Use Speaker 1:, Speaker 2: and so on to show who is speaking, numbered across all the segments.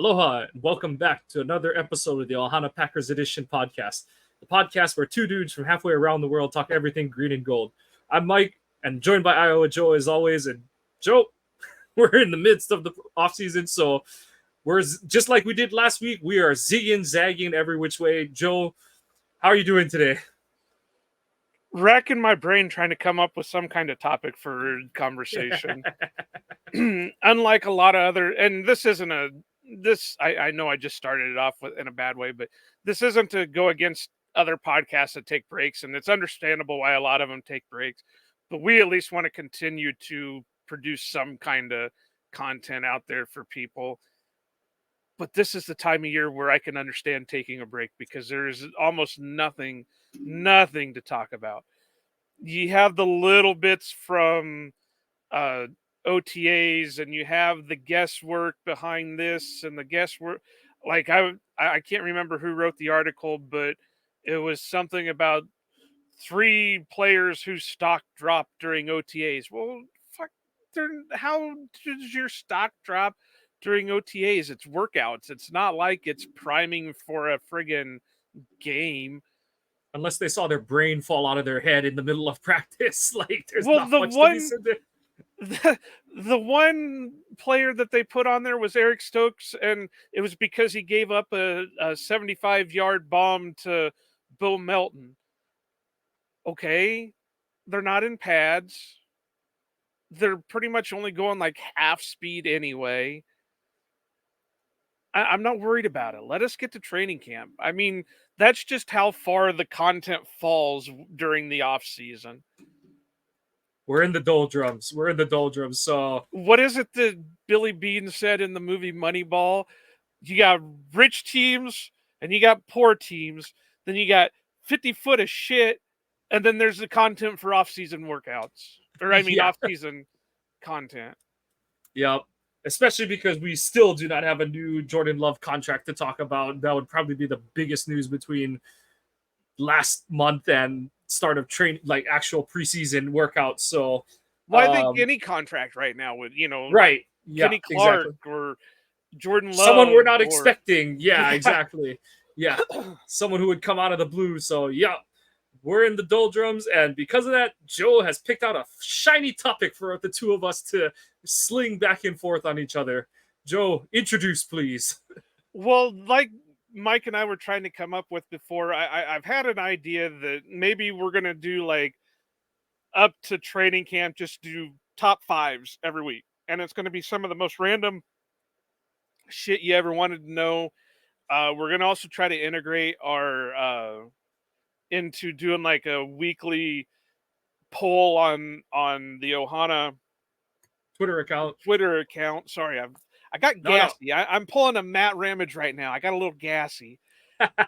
Speaker 1: Aloha, and welcome back to another episode of the Ohana Packers Edition podcast, the podcast where two dudes from halfway around the world talk everything green and gold. I'm Mike, and joined by Iowa Joe as always. And Joe, we're in the midst of the offseason, so we're just like we did last week. We are zigging, zagging every which way. Joe, how are you doing today?
Speaker 2: Racking my brain trying to come up with some kind of topic for conversation. Unlike a lot of other, and this isn't a this I know I just started it off with in a bad way, but this isn't to go against other podcasts that take breaks, and it's understandable why a lot of them take breaks, but we at least want to continue to produce some kind of content out there for people. But this is the time of year where I can understand taking a break because there's almost nothing to talk about. You have the little bits from uh, OTAs, and you have the guesswork behind this and the guesswork. Like I can't remember who wrote the article, but it was something about three players whose stock dropped during OTAs. Well, fuck, how does your stock drop during OTAs? It's workouts. It's not like it's priming for a friggin' game.
Speaker 1: Unless they saw their brain fall out of their head in the middle of practice, like there's
Speaker 2: Well,
Speaker 1: not much to be said there.
Speaker 2: the one player that they put on there was Eric Stokes, and it was because he gave up a 75-yard bomb to Bill Melton. Okay, they're not in pads. They're pretty much only going like half speed anyway. I'm not worried about it. Let us get to training camp. I mean, that's just how far the content falls during the off season.
Speaker 1: We're in the doldrums. So
Speaker 2: What is it that Billy Bean said in the movie Moneyball? You got rich teams and you got poor teams. Then you got 50 foot of shit. And then there's the content for off-season workouts. Or I mean,
Speaker 1: yeah.
Speaker 2: off-season content.
Speaker 1: Yep. Especially because we still do not have a new Jordan Love contract to talk about. That would probably be the biggest news between last month and start of training, like actual preseason workouts. So,
Speaker 2: well, I think any contract right now would,
Speaker 1: right. Yeah,
Speaker 2: Kenny Clark
Speaker 1: exactly.
Speaker 2: or Jordan Love.
Speaker 1: Someone we're not
Speaker 2: or,
Speaker 1: expecting. Yeah, exactly. Yeah. Someone who would come out of the blue. So, yeah. We're in the doldrums, and because of that, Joe has picked out a shiny topic for the two of us to sling back and forth on each other. Joe, introduce, please.
Speaker 2: Well, like Mike and I were trying to come up with before, I've had an idea that maybe we're going to do like up to training camp, just do top fives every week. And it's going to be some of the most random shit you ever wanted to know. We're going to also try to integrate our into doing like a weekly poll on the Ohana
Speaker 1: Twitter account.
Speaker 2: Sorry, I got gassy. No. I'm pulling a Matt Ramage right now. I got a little gassy.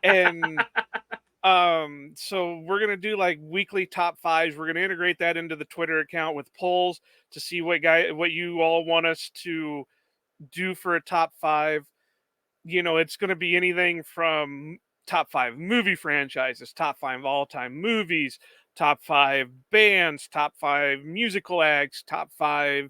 Speaker 2: And so we're gonna do like weekly top fives. We're gonna integrate that into the Twitter account with polls to see what you all want us to do for a top five. It's gonna be anything from top five movie franchises, top five all-time movies, top five bands, top five musical acts, top five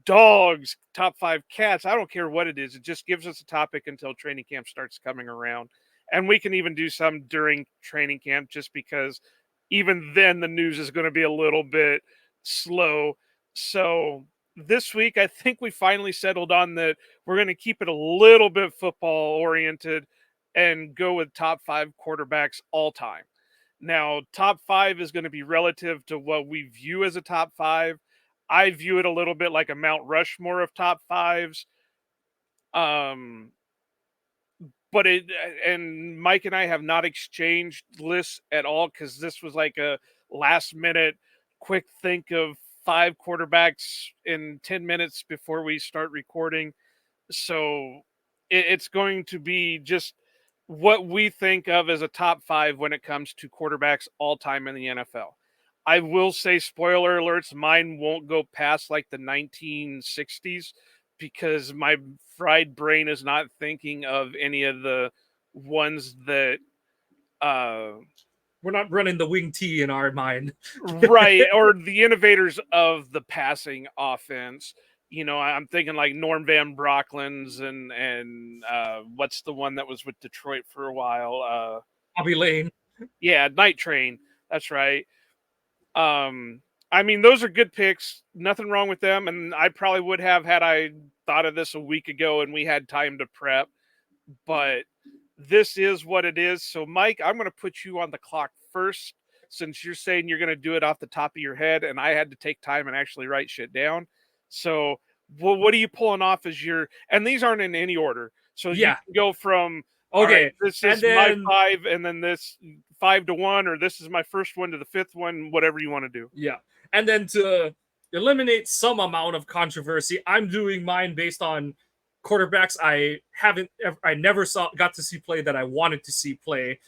Speaker 2: dogs, top five cats. I don't care what it is. It just gives us a topic until training camp starts coming around. And we can even do some during training camp just because even then the news is going to be a little bit slow. So this week, I think we finally settled on that we're going to keep it a little bit football oriented and go with top five quarterbacks all time. Now, top five is going to be relative to what we view as a top five. I view it a little bit like a Mount Rushmore of top fives. But and Mike and I have not exchanged lists at all because this was like a last minute quick think of five quarterbacks in 10 minutes before we start recording. So it's going to be just what we think of as a top five when it comes to quarterbacks all time in the NFL. I will say, spoiler alerts, mine won't go past like the 1960s because my fried brain is not thinking of any of the ones that
Speaker 1: we're not running the wing T in our mind.
Speaker 2: Right, or the innovators of the passing offense. I'm thinking like Norm Van Brocklin's and what's the one that was with Detroit for a while?
Speaker 1: Bobby Lane.
Speaker 2: Yeah, Night Train. That's right. I mean, those are good picks. Nothing wrong with them, and I probably would have had I thought of this a week ago and we had time to prep. But this is what it is. So, Mike, I'm going to put you on the clock first, since you're saying you're going to do it off the top of your head, and I had to take time and actually write shit down. So, well, what are you pulling off as your? And these aren't in any order, so you
Speaker 1: Yeah.
Speaker 2: can go from all right,
Speaker 1: Okay.
Speaker 2: this
Speaker 1: And
Speaker 2: is my
Speaker 1: then
Speaker 2: 5, and then this 5 to 1, or this is my first one to the 5th one, whatever you want to do.
Speaker 1: yeah. And then to eliminate some amount of controversy, I'm doing mine based on quarterbacks I never got to see play that I wanted to see play.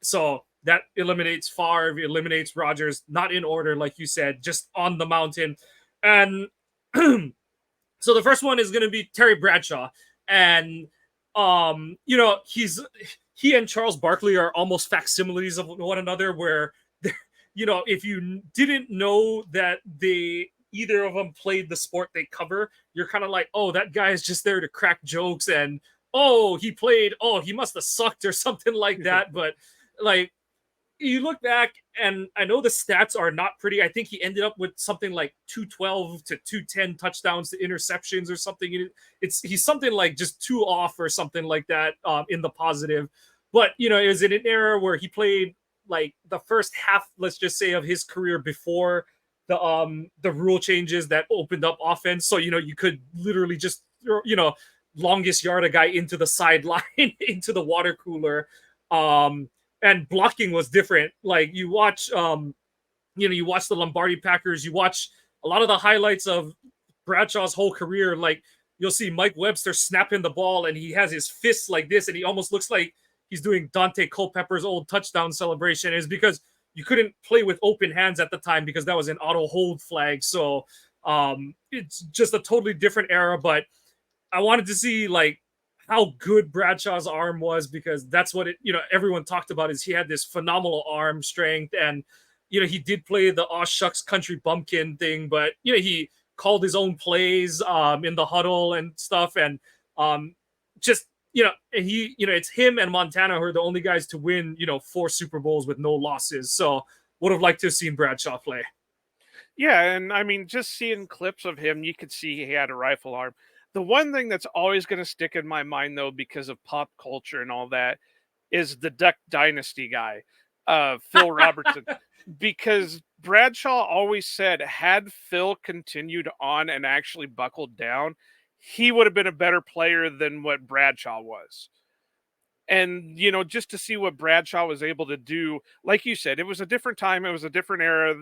Speaker 1: So that eliminates Favre, eliminates Rodgers, not in order, like you said, just on the mountain. And so the first one is going to be Terry Bradshaw, and he and Charles Barkley are almost facsimiles of one another. Where if you didn't know that either of them played the sport they cover, you're kind of like, oh, that guy is just there to crack jokes, and oh, he must have sucked or something like that. But like, you look back, and I know the stats are not pretty. I think he ended up with something like 212 to 210 touchdowns to interceptions or something. He's something like just 2 off or something like that, in the positive. But it was in an era where he played like the first half, let's just say, of his career before the rule changes that opened up offense. So you could literally just longest yard a guy into the sideline into the water cooler. And blocking was different. Like, you watch the Lombardi Packers, you watch a lot of the highlights of Bradshaw's whole career. Like, you'll see Mike Webster snapping the ball, and he has his fists like this, and he almost looks like he's doing Dante Culpepper's old touchdown celebration. Is because you couldn't play with open hands at the time because that was an auto hold flag. So it's just a totally different era. But I wanted to see like how good Bradshaw's arm was, because that's what everyone talked about, is he had this phenomenal arm strength. And he did play the aw shucks country bumpkin thing, but he called his own plays in the huddle and stuff. And just it's him and Montana who are the only guys to win 4 Super Bowls with no losses. So would have liked to have seen Bradshaw play.
Speaker 2: Yeah, and I mean, just seeing clips of him, you could see he had a rifle arm. The one thing that's always going to stick in my mind, though, because of pop culture and all that, is the Duck Dynasty guy, Phil Robertson. Because Bradshaw always said, had Phil continued on and actually buckled down, he would have been a better player than what Bradshaw was. And, just to see what Bradshaw was able to do, like you said, it was a different time, it was a different era,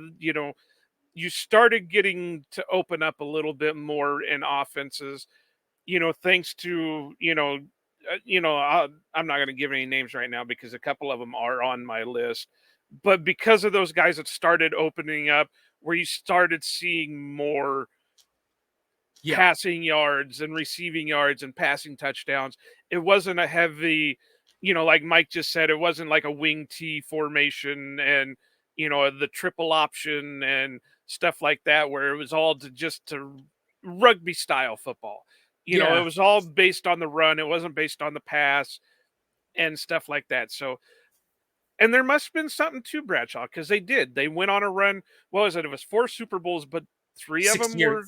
Speaker 2: you started getting to open up a little bit more in offenses, thanks to, I'm not going to give any names right now because a couple of them are on my list, but because of those guys that started opening up, where you started seeing more passing yards and receiving yards and passing touchdowns. It wasn't a heavy, like Mike just said, it wasn't like a wing T formation and, the triple option and stuff like that, where it was all to rugby style football. It was all based on the run. It wasn't based on the pass and stuff like that. So, and there must have been something to Bradshaw, because they went on a run. What was it? It was 4 Super Bowls, but 3 of them were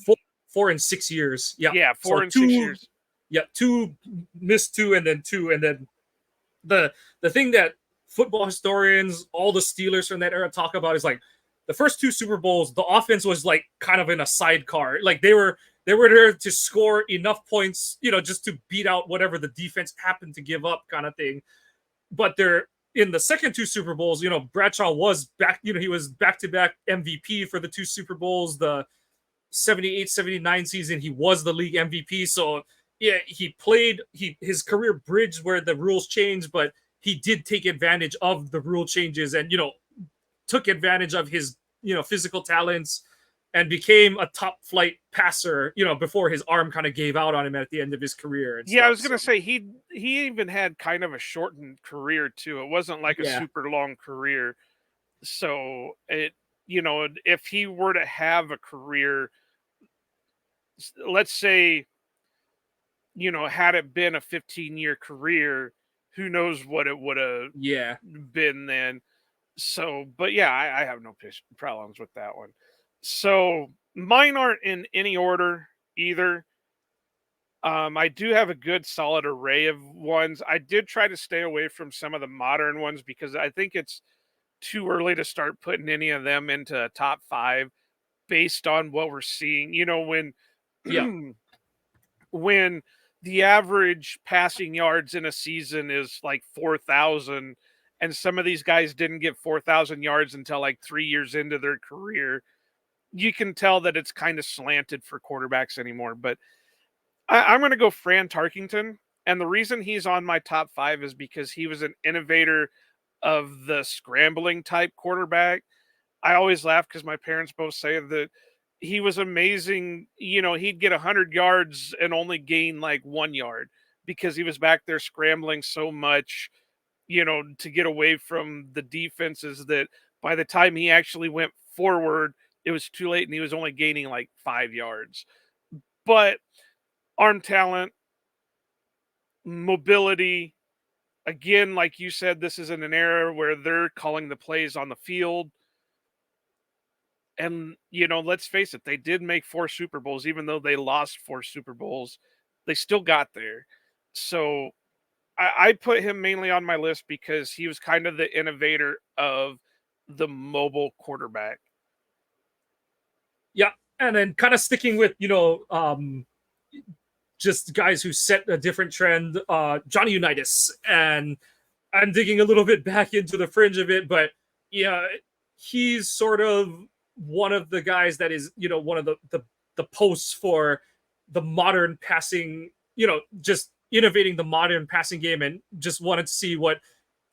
Speaker 1: 4 and 6 years.
Speaker 2: Yeah, 4
Speaker 1: so
Speaker 2: and 6 years.
Speaker 1: Yeah, 2 missed 2 and then 2, and then the thing that football historians, all the Steelers from that era talk about, is like the first 2 Super Bowls, the offense was like kind of in a sidecar. Like they were there to score enough points, just to beat out whatever the defense happened to give up, kind of thing. But they're in the second 2 Super Bowls, Bradshaw was back, he was back-to-back MVP for the 2 Super Bowls. The 78-79 season, he was the league MVP. So yeah, he played, his career bridged where the rules changed, but he did take advantage of the rule changes, and took advantage of his physical talents, and became a top flight passer, before his arm kind of gave out on him at the end of his career. And
Speaker 2: I was gonna say he even had kind of a shortened career too. It wasn't like a super long career. So it, if he were to have a career let's say, had it been a 15-year career, who knows what it would have
Speaker 1: Yeah.
Speaker 2: been then. So, but yeah, I have no problems with that one. So mine aren't in any order either. I do have a good solid array of ones. I did try to stay away from some of the modern ones because I think it's too early to start putting any of them into a top five based on what we're seeing. When
Speaker 1: Yeah.
Speaker 2: when the average passing yards in a season is like 4,000, and some of these guys didn't get 4,000 yards until like 3 years into their career, you can tell that it's kind of slanted for quarterbacks anymore. But I'm going to go Fran Tarkington. And the reason he's on my top five is because he was an innovator of the scrambling type quarterback. I always laugh because my parents both say that he was amazing. He'd get 100 yards and only gain like 1 yard because he was back there scrambling so much, to get away from the defenses, that by the time he actually went forward, it was too late and he was only gaining like 5 yards. But arm talent, mobility, again, like you said, this is in an era where they're calling the plays on the field. And, let's face it, they did make 4 Super Bowls. Even though they lost 4 Super Bowls, they still got there. So I put him mainly on my list because he was kind of the innovator of the mobile quarterback.
Speaker 1: Yeah. And then kind of sticking with, just guys who set a different trend, Johnny Unitas. And I'm digging a little bit back into the fringe of it, but yeah, he's sort of one of the guys that is, one of the posts for the modern passing, just innovating the modern passing game, and just wanted to see what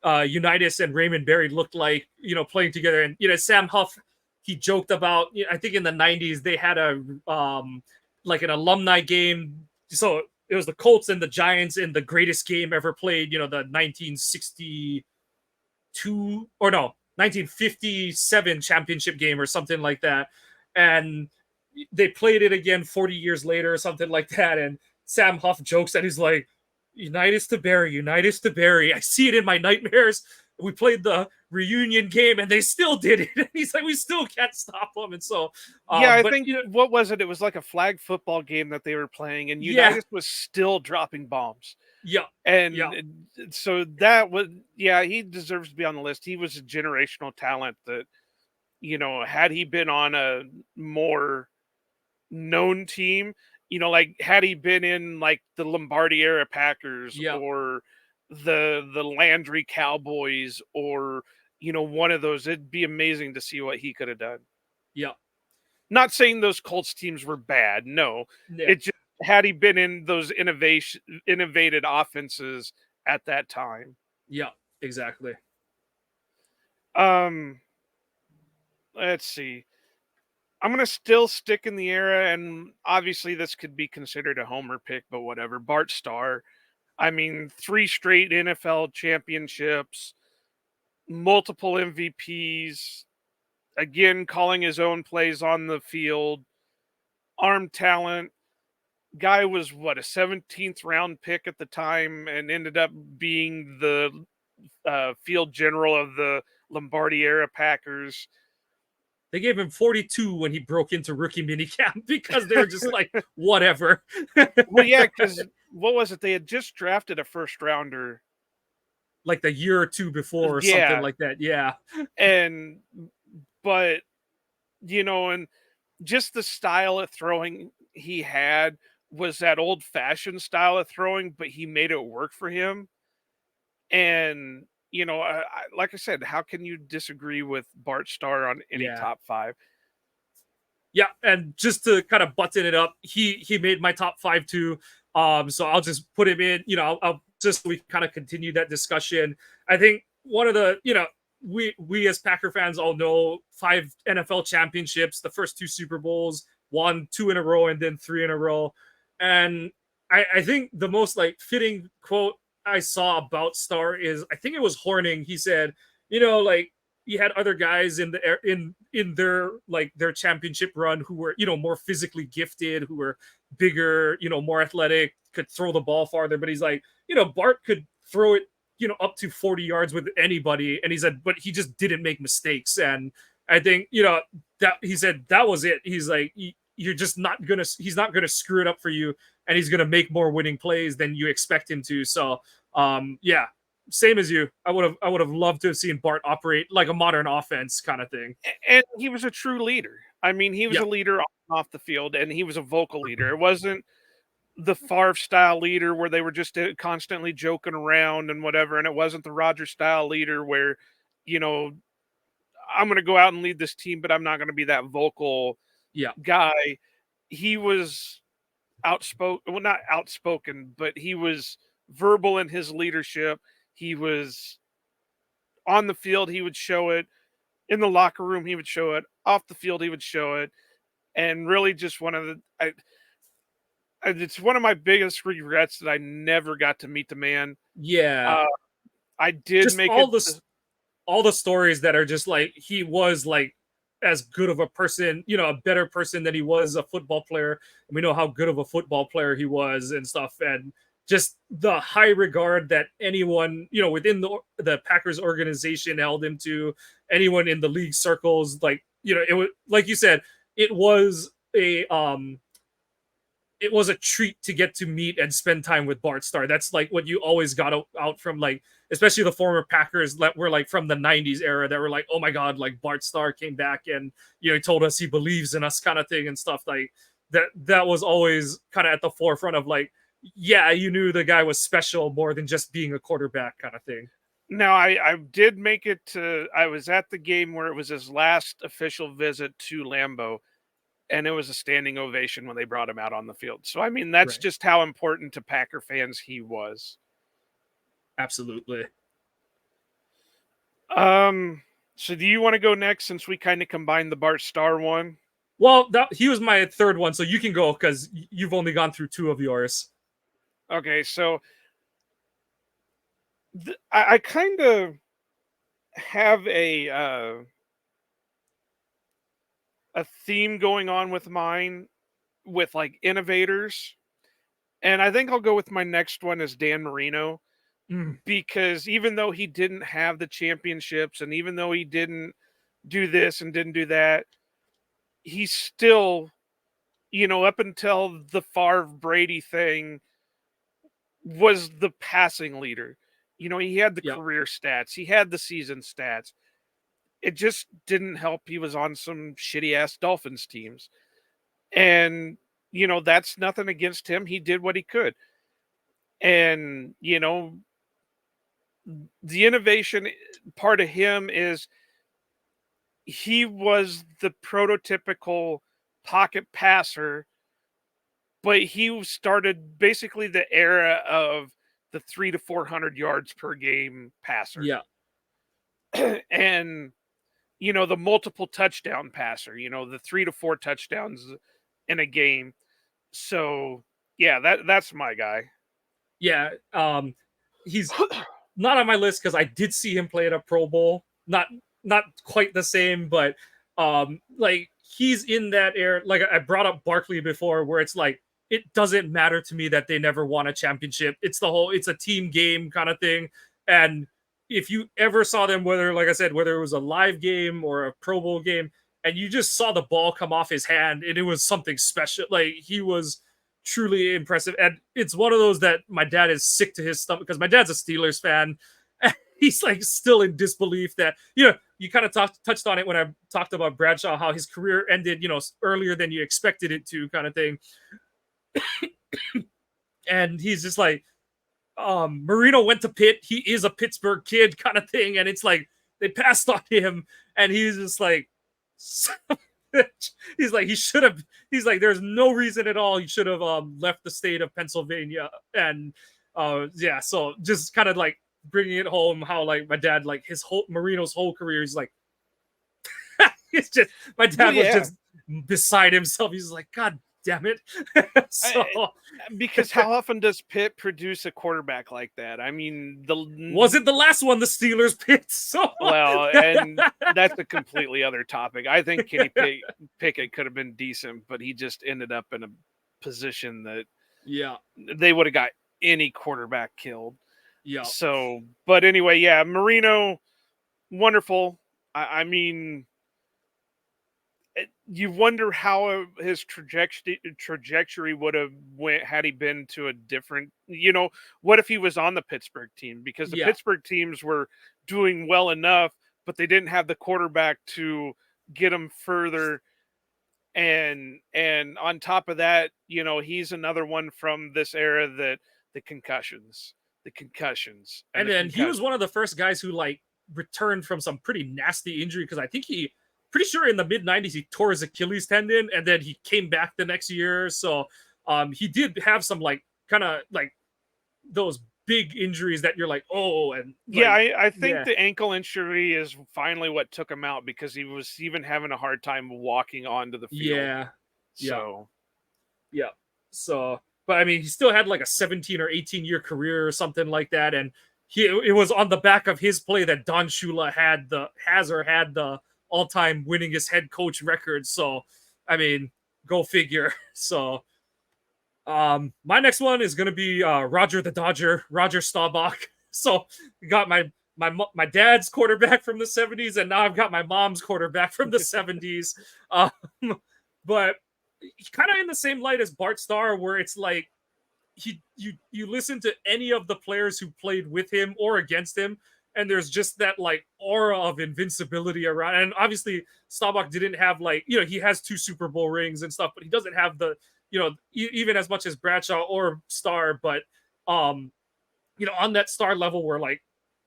Speaker 1: Unitas and Raymond Berry looked like, playing together. And Sam Huff, he joked about, I think in the 90s they had a like an alumni game. So it was the Colts and the Giants in the greatest game ever played, the 1962 or no, 1957 championship game or something like that. And they played it again 40 years later or something like that. And Sam Huff jokes that he's like, Unitas to Barry, Unitas to Barry. I see it in my nightmares. We played the reunion game and they still did it. And he's like, we still can't stop them. And so,
Speaker 2: yeah, I think, what was it? It was like a flag football game that they were playing, and Unitas was still dropping bombs.
Speaker 1: Yeah.
Speaker 2: And so that was, he deserves to be on the list. He was a generational talent that, had he been on a more known team, like had he been in like the Lombardi era Packers or the Landry Cowboys or, one of those, it'd be amazing to see what he could have done.
Speaker 1: Yeah.
Speaker 2: Not saying those Colts teams were bad. No, it just, had he been in those innovated offenses at that time.
Speaker 1: Yeah, exactly.
Speaker 2: Let's see. I'm going to still stick in the era, and obviously this could be considered a homer pick, but whatever. Bart Starr. I mean, 3 straight NFL championships, multiple MVPs, again, calling his own plays on the field, arm talent. Guy was, what, a 17th round pick at the time and ended up being the field general of the Lombardi era Packers.
Speaker 1: They gave him 42 when he broke into rookie minicamp because they were just like, whatever.
Speaker 2: Well, yeah, because what was it? They had just drafted a first rounder
Speaker 1: like the year or two before or something like that. Yeah.
Speaker 2: But, and just the style of throwing he had was that old fashioned style of throwing, but he made it work for him. And, like I said, how can you disagree with Bart Starr on any top 5?
Speaker 1: Yeah, and just to kind of button it up, he made my top 5 too. So I'll just put him in. I'll just so we kind of continue that discussion. I think one of the, we as Packer fans all know 5 NFL championships, the first 2 Super Bowls, won 2 in a row and then 3 in a row. And I think the most like fitting quote I saw about Starr is, I think it was Horning. He said, like, you had other guys in their like their championship run who were, more physically gifted, who were, bigger, more athletic, could throw the ball farther. But he's like, Bart could throw it, up to 40 yards with anybody. And he said, but he just didn't make mistakes. And I think, that he said that was it. He's like, you're just not gonna, he's not gonna screw it up for you, and he's gonna make more winning plays than you expect him to. So, yeah, same as you. I would have loved to have seen Bart operate like a modern offense kind of thing.
Speaker 2: And he was a true leader. I mean, he was
Speaker 1: Yeah.
Speaker 2: a leader off the field, and he was a vocal leader. It wasn't the Favre style leader where they were just constantly joking around and whatever, and it wasn't the Roger style leader where, I'm going to go out and lead this team, but I'm not going to be that vocal guy. He was outspoken, well, not outspoken, but he was verbal in his leadership. He was on the field, he would show it. In the locker room, he would show it. Off the field, he would show it. And really just one of the it's one of my biggest regrets that I never got to meet the man.
Speaker 1: Yeah.
Speaker 2: I did
Speaker 1: just
Speaker 2: make
Speaker 1: all the stories that are just like, he was like as good of a person, a better person than he was a football player. And we know how good of a football player he was and stuff. And just the high regard that anyone, within the Packers organization held him to, anyone in the league circles, like, it was, like you said, it was a treat to get to meet and spend time with Bart Starr. That's like what you always got out from, like, especially the former Packers that were like from the 90s era that were like, oh my God, like Bart Starr came back and, he told us he believes in us kind of thing and stuff like that. That was always kind of at the forefront of like, yeah, you knew the guy was special more than just being a quarterback kind of thing.
Speaker 2: Now, I did make it to, I was at the game where it was his last official visit to Lambeau, and it was a standing ovation when they brought him out on the field. So, I mean, that's just how important to Packer fans he was.
Speaker 1: Absolutely.
Speaker 2: So do you want to go next since we kind of combined the Bart Starr one?
Speaker 1: Well, he was my third one, so you can go because you've only gone through two of yours.
Speaker 2: Okay, so I kind of have a theme going on with mine with like innovators, and I think I'll go with my next one as Dan Marino, because even though he didn't have the championships and even though he didn't do this and didn't do that, he still, up until the Favre Brady thing, was the passing leader. He had the career stats. He had the season stats. It just didn't help. He was on some shitty ass Dolphins teams. And, that's nothing against him. He did what he could. And, the innovation part of him is he was the prototypical pocket passer, but he started basically the era of the 300 to 400 yards per game passer.
Speaker 1: Yeah.
Speaker 2: And, the multiple touchdown passer, the 3 to 4 touchdowns in a game. So, yeah, that's my guy.
Speaker 1: Yeah. He's not on my list because I did see him play at a Pro Bowl. Not quite the same, but like he's in that era. Like I brought up Barkley before, where it's like, it doesn't matter to me that they never won a championship. It's a team game kind of thing. And if you ever saw them, whether, like I said, whether it was a live game or a Pro Bowl game, and you just saw the ball come off his hand and it was something special, like he was truly impressive. And it's one of those that my dad is sick to his stomach because my dad's a Steelers fan. And he's like still in disbelief that, you kind of touched on it when I talked about Bradshaw, how his career ended, earlier than you expected it to kind of thing. And he's just like, Marino went to Pitt. He is a Pittsburgh kid kind of thing. And it's like, they passed on him and he's just like, he's like, there's no reason at all he should have left the state of Pennsylvania. And yeah, so just kind of like bringing it home how like my dad, like Marino's whole career, he's like, it's just, my dad was just beside himself. He's like, God damn it. So
Speaker 2: because how often does Pitt produce a quarterback like that? I mean,
Speaker 1: wasn't the last one the Steelers picked? So
Speaker 2: well, and that's a completely other topic. I think Kenny Pickett could have been decent, but he just ended up in a position that
Speaker 1: Yeah.
Speaker 2: they would have got any quarterback killed.
Speaker 1: Yeah.
Speaker 2: So, but anyway, yeah, Marino, wonderful. I mean, you wonder how his trajectory would have went had he been to a different, what if he was on the Pittsburgh team, because the
Speaker 1: Yeah.
Speaker 2: Pittsburgh teams were doing well enough, but they didn't have the quarterback to get them further. And on top of that, he's another one from this era that the concussions, the concussions, and
Speaker 1: And
Speaker 2: the
Speaker 1: then he was
Speaker 2: concussions.
Speaker 1: one of the first guys who like returned from some pretty nasty injury, because I think pretty sure in the mid 90s he tore his Achilles tendon and then he came back the next year. So he did have some like kind of like those big injuries that you're like, oh, and
Speaker 2: Yeah,
Speaker 1: like,
Speaker 2: I think
Speaker 1: yeah.
Speaker 2: the ankle injury is finally what took him out, because he was even having a hard time walking onto the field.
Speaker 1: Yeah. Yeah.
Speaker 2: So,
Speaker 1: Yeah. So, but I mean, he still had like a 17 or 18-year career or something like that, and it was on the back of his play that Don Shula had the all-time winningest head coach record. So, I mean, go figure. So, my next one is gonna be Roger the Dodger, Roger Staubach. So, we got my dad's quarterback from the 70s, and now I've got my mom's quarterback from the 70s. Um, but kind of in the same light as Bart Starr, where it's like you listen to any of the players who played with him or against him, and there's just that like aura of invincibility around. And obviously, Staubach didn't have like, he has 2 Super Bowl rings and stuff, but he doesn't have the, even as much as Bradshaw or Starr. But um, on that Star level where like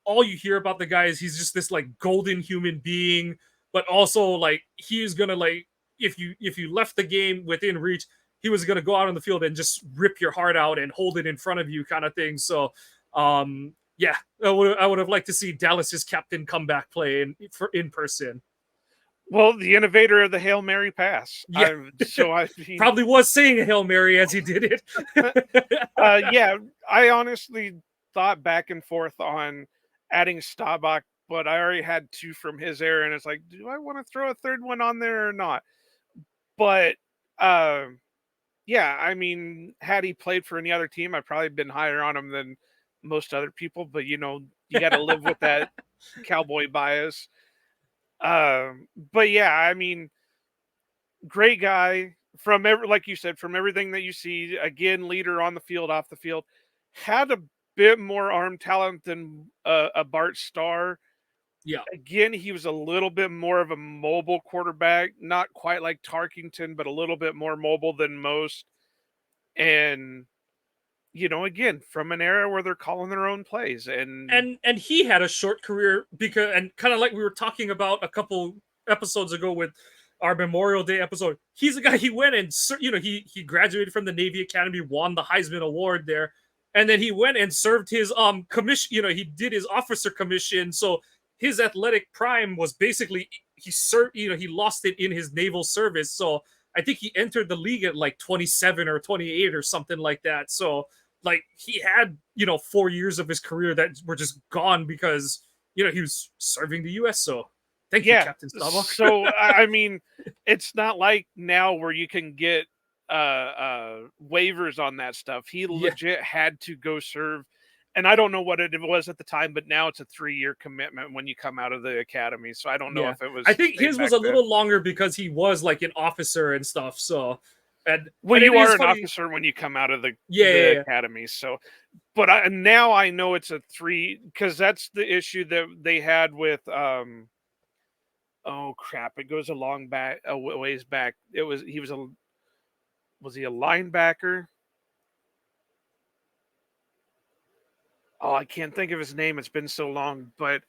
Speaker 1: all you hear about the guy is he's just this like golden human being, but also like he's gonna like, if you left the game within reach, he was gonna go out on the field and just rip your heart out and hold it in front of you, kind of thing. So yeah, I would have liked to see Dallas's captain come back play in person.
Speaker 2: well, the innovator of the Hail Mary pass.
Speaker 1: Yeah.
Speaker 2: I mean,
Speaker 1: Probably was saying a Hail Mary as he did it.
Speaker 2: yeah, I honestly thought back and forth on adding Staubach, but I already had 2 from his era, and it's like, do I want to throw a third one on there or not? But yeah, I mean, had he played for any other team, I'd probably been higher on him than most other people. But you got to live with that cowboy bias. But yeah, I mean, great guy from like you said, from everything that you see. Again, leader on the field, off the field, had a bit more arm talent than a Bart Starr.
Speaker 1: Yeah.
Speaker 2: Again, he was a little bit more of a mobile quarterback, not quite like Tarkington, but a little bit more mobile than most. And again, from an era where they're calling their own plays,
Speaker 1: and he had a short career, because, and kind of like we were talking about a couple episodes ago with our Memorial Day episode, he's the guy, he went and he graduated from the Navy Academy, won the Heisman Award there, and then he went and served his commission. He did his officer commission, so his athletic prime was basically, he served, he lost it in his naval service. So I think he entered the league at like 27 or 28 or something like that. So like he had 4 years of his career that were just gone because he was serving the U.S. So thank you,
Speaker 2: yeah.
Speaker 1: Captain Staubach.
Speaker 2: So I mean, it's not like now where you can get waivers on that stuff. He legit had to go serve, and I don't know what it was at the time, but now it's a 3-year commitment when you come out of the academy. So I don't know if it was.
Speaker 1: I think his was a little longer because he was like an officer and stuff. So,
Speaker 2: you are an officer when you come out of the academy. So, but now I know it's a 3, because that's the issue that they had with. Oh crap! It goes a ways back. Was he a linebacker? Oh, I can't think of his name. It's been so long, but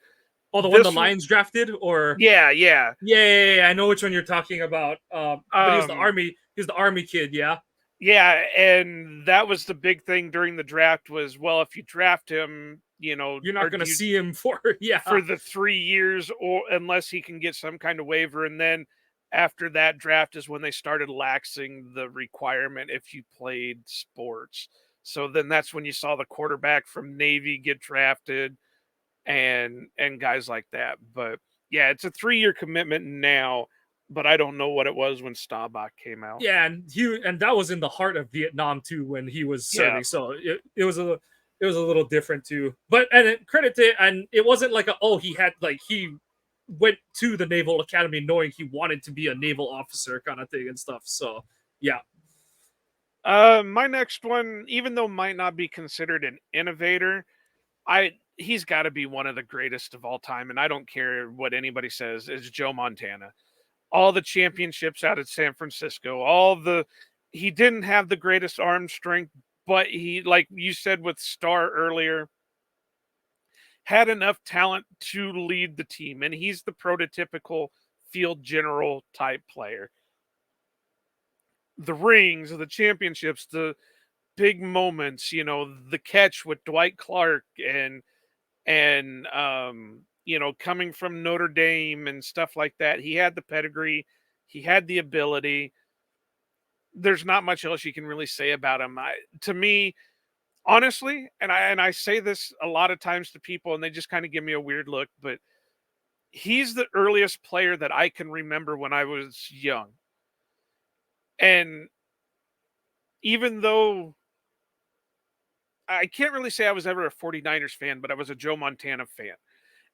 Speaker 1: the one the Lions drafted, or
Speaker 2: yeah.
Speaker 1: I know which one you're talking about. But he was the army. He was the army kid. Yeah.
Speaker 2: Yeah, and that was the big thing during the draft was, well, if you draft him, you're
Speaker 1: not going to see him for
Speaker 2: the 3 years, or unless he can get some kind of waiver. And then after that draft is when they started laxing the requirement if you played sports. So then that's when you saw the quarterback from Navy get drafted and guys like that. But yeah, it's a 3-year commitment now, but I don't know what it was when Staubach came out.
Speaker 1: Yeah, and that was in the heart of Vietnam too when he was serving.
Speaker 2: Yeah.
Speaker 1: So it was a little different too. But credit to, and it wasn't like he went to the Naval Academy knowing he wanted to be a naval officer kind of thing and stuff. So yeah.
Speaker 2: My next one, even though might not be considered an innovator, he's got to be one of the greatest of all time, and I don't care what anybody says, is Joe Montana. All the championships out at San Francisco, he didn't have the greatest arm strength, but he, like you said with Starr earlier, had enough talent to lead the team, and he's the prototypical field general type player. The rings, the championships, the big moments, the catch with Dwight Clark and coming from Notre Dame and stuff like that. He had the pedigree, he had the ability. There's not much else you can really say about him. To me, honestly, and I say this a lot of times to people and they just kind of give me a weird look, but he's the earliest player that I can remember when I was young. And even though I can't really say I was ever a 49ers fan, but I was a Joe Montana fan. And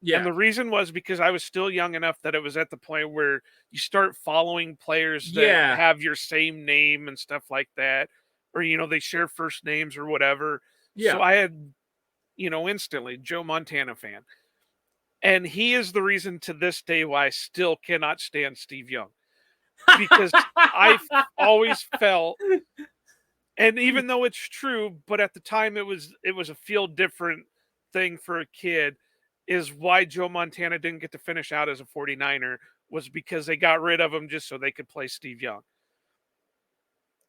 Speaker 1: Yeah.
Speaker 2: the reason was because I was still young enough that it was at the point where you start following players that
Speaker 1: Yeah.
Speaker 2: have your same name and stuff like that, or, they share first names or whatever.
Speaker 1: Yeah.
Speaker 2: So I had, instantly Joe Montana fan. And he is the reason to this day why I still cannot stand Steve Young, because I've always felt, and even though it's true, but at the time it was a feel different thing for a kid, is why Joe Montana didn't get to finish out as a 49er, was because they got rid of him just so they could play Steve Young.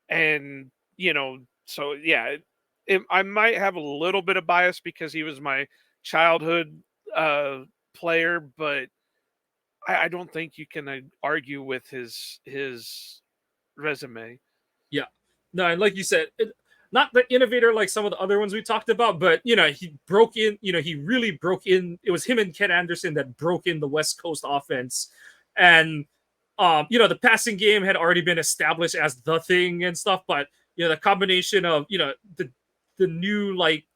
Speaker 2: And, so yeah, I might have a little bit of bias because he was my childhood player, but I don't think you can argue with his resume.
Speaker 1: Yeah. No, and like you said, not the innovator like some of the other ones we talked about, but he broke in. He really broke in. It was him and Ken Anderson that broke in the West Coast offense, and the passing game had already been established as the thing and stuff. But the combination of the new like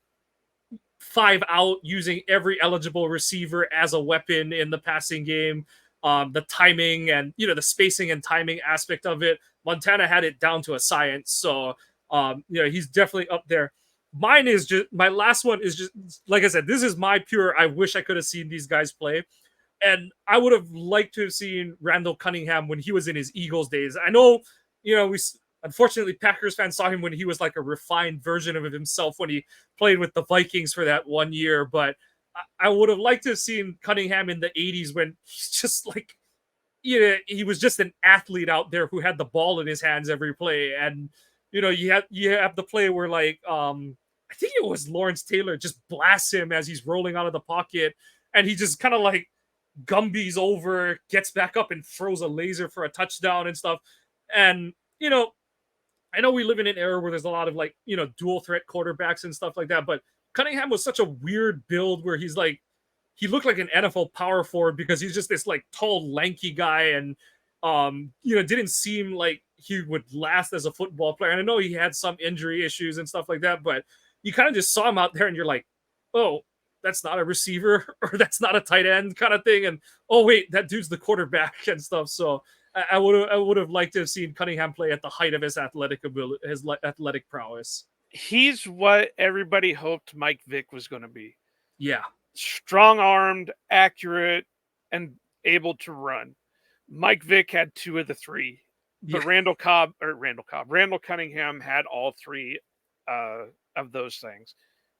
Speaker 1: 5-out using every eligible receiver as a weapon in the passing game, the timing and the spacing and timing aspect of it. Montana had it down to a science. So he's definitely up there. Mine is just my last one is just like I said, this is my pure I wish I could have seen these guys play. And I would have liked to have seen Randall Cunningham when he was in his Eagles days. I know, we unfortunately Packers fans saw him when he was like a refined version of himself when he played with the Vikings for that 1 year, but I would have liked to have seen Cunningham in the 80s when he's just like, he was just an athlete out there who had the ball in his hands every play. And, you have the play where like, I think it was Lawrence Taylor just blasts him as he's rolling out of the pocket. And he just kind of like Gumby's over, gets back up and throws a laser for a touchdown and stuff. And, I know we live in an era where there's a lot of like, dual threat quarterbacks and stuff like that, but Cunningham was such a weird build where he's like, he looked like an NFL power forward because he's just this like tall, lanky guy and, didn't seem like he would last as a football player. And I know he had some injury issues and stuff like that, but you kind of just saw him out there and you're like, oh, that's not a receiver or that's not a tight end kind of thing. And, oh, wait, that dude's the quarterback and stuff. So I would have liked to have seen Cunningham play at the height of his athletic ability, his athletic prowess.
Speaker 2: He's what everybody hoped Mike Vick was going to be.
Speaker 1: Yeah.
Speaker 2: Strong-armed, accurate, and able to run. Mike Vick had 2 of the 3. But
Speaker 1: Yeah.
Speaker 2: Randall Cunningham had all 3 of those things.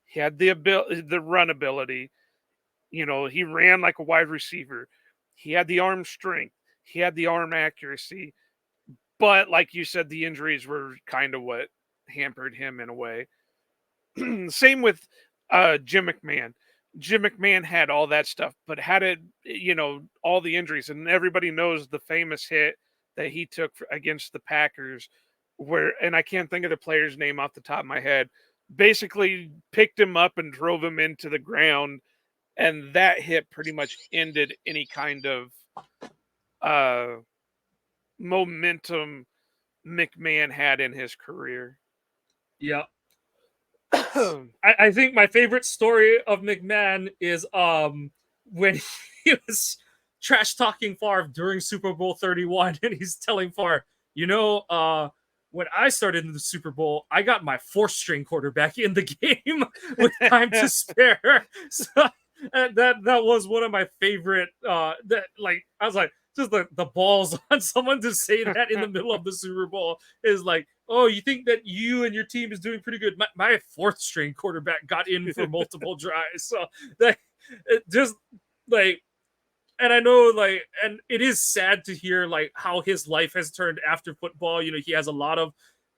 Speaker 2: He had the run ability. He ran like a wide receiver. He had the arm strength. He had the arm accuracy. But like you said, the injuries were kind of what hampered him in a way. Same with Jim McMahon. Jim McMahon had all that stuff, but had it, all the injuries. And everybody knows the famous hit that he took against the Packers, and I can't think of the player's name off the top of my head, basically picked him up and drove him into the ground. And that hit pretty much ended any kind of momentum McMahon had in his career.
Speaker 1: Yeah. I think my favorite story of McMahon is when he was trash talking Favre during Super Bowl 31, and he's telling Favre, when I started in the Super Bowl, I got my fourth string quarterback in the game with time to spare. So that was one of my favorite. That like I was like, just the balls on someone to say that in the middle of the Super Bowl is like, oh, you think that you and your team is doing pretty good? My fourth string quarterback got in for multiple drives, so that it just like, and I know like, and it is sad to hear like how his life has turned after football. He has a lot of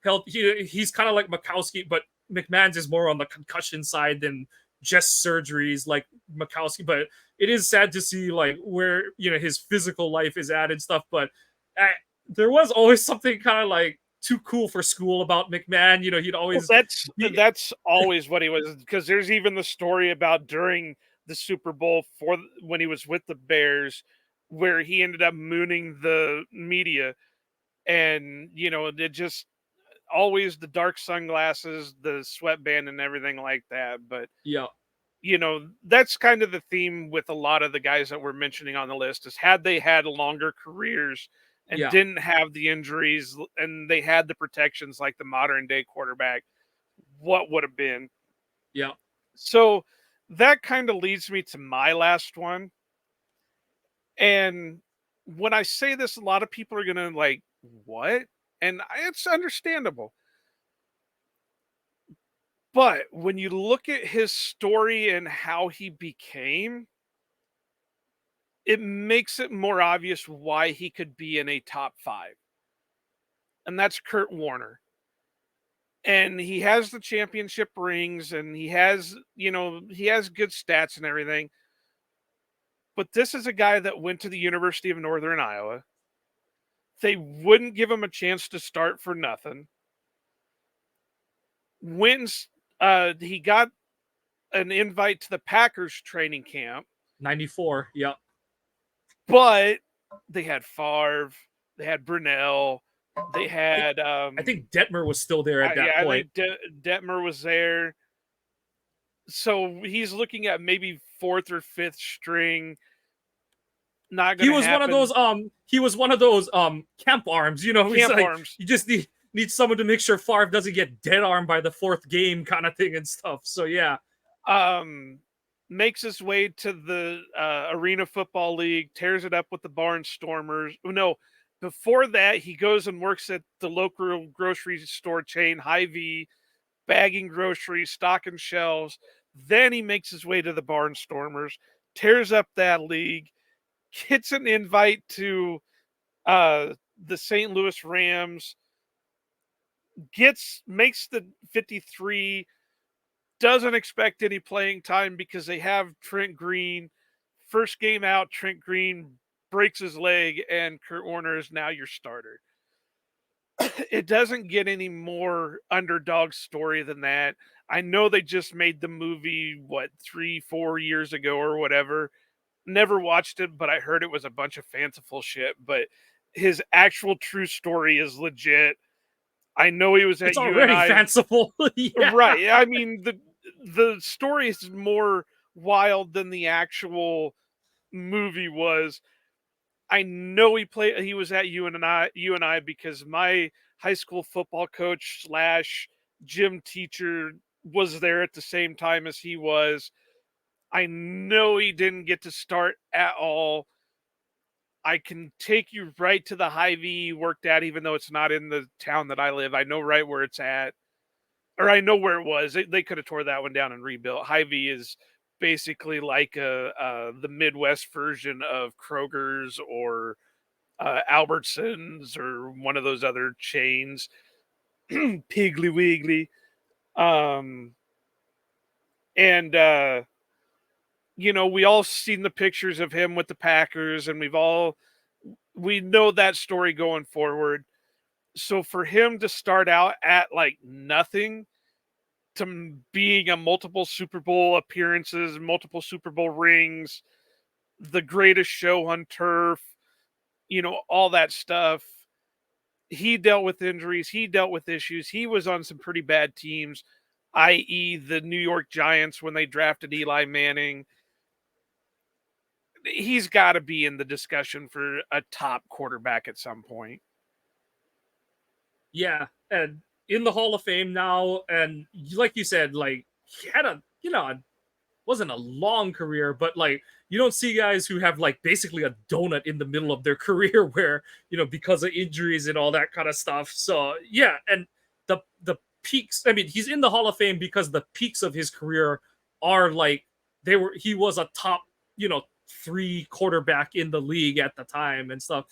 Speaker 1: health. He's kind of like Mikowski, but McMahon's is more on the concussion side than just surgeries like Mikowski. But it is sad to see like where his physical life is at and stuff. But I, there was always something kind of like too cool for school about McMahon. He'd always
Speaker 2: That's always what he was, because there's even the story about during the Super Bowl when he was with the Bears, where he ended up mooning the media, and it just always the dark sunglasses, the sweatband, and everything like that. But
Speaker 1: yeah.
Speaker 2: That's kind of the theme with a lot of the guys that we're mentioning on the list, is had they had longer careers and
Speaker 1: Yeah.
Speaker 2: didn't have the injuries and they had the protections like the modern day quarterback, what would have been?
Speaker 1: Yeah.
Speaker 2: So that kind of leads me to my last one. And when I say this, a lot of people are going to like, what? And it's understandable. But when you look at his story and how he became, it makes it more obvious why he could be in a top 5. And that's Kurt Warner. And he has the championship rings, and he has good stats and everything. But this is a guy that went to the University of Northern Iowa. They wouldn't give him a chance to start for nothing. He got an invite to the Packers training camp.
Speaker 1: 94, yeah.
Speaker 2: But they had Favre, they had Brunell, they had
Speaker 1: I think Detmer was still there at that point.
Speaker 2: I think Detmer was there. So he's looking at maybe 4th or 5th string. Not gonna happen.
Speaker 1: He was one of those camp arms, he's like,
Speaker 2: arms.
Speaker 1: You just need someone to make sure Favre doesn't get dead armed by the 4th game kind of thing and stuff. So yeah.
Speaker 2: Makes his way to the Arena Football League, tears it up with the Barnstormers. No, before that, he goes and works at the local grocery store chain, Hy-Vee, bagging groceries, stocking shelves. Then he makes his way to the Barnstormers, tears up that league, gets an invite to the St. Louis Rams, makes the 53, doesn't expect any playing time because they have Trent Green. First game out, Trent Green breaks his leg, and Kurt Warner is now your starter. It doesn't get any more underdog story than that. I know they just made the movie, 3-4 years ago or whatever. Never watched it, but I heard it was a bunch of fanciful shit. But his actual true story is legit. I know he was at
Speaker 1: It's already fanciful. Yeah.
Speaker 2: Right. I mean, the story is more wild than the actual movie was. I know he was at UNI because my high school football coach / gym teacher was there at the same time as he was. I know he didn't get to start at all. I can take you right to the Hy-Vee he worked at, even though it's not in the town that I live. I know right where it's at. Or I know where it was. They could have tore that one down and rebuilt. Hy-Vee is basically like the Midwest version of Kroger's or Albertsons or one of those other chains. Piggly Wiggly. And we all seen the pictures of him with the Packers, and we know that story going forward. So for him to start out at like nothing to being a multiple Super Bowl appearances, multiple Super Bowl rings, the greatest show on turf, all that stuff. he dealt with injuries, he dealt with issues. He was on some pretty bad teams, i.e., the New York Giants when they drafted Eli Manning. He's got to be in the discussion for a top quarterback at some point.
Speaker 1: Yeah, and in the Hall of Fame now, and like you said, like he had a wasn't a long career, but like you don't see guys who have like basically a donut in the middle of their career where because of injuries and all that kind of stuff. So yeah, and the peaks. I mean, he's in the Hall of Fame because the peaks of his career are like he was a top 3 quarterback in the league at the time and stuff.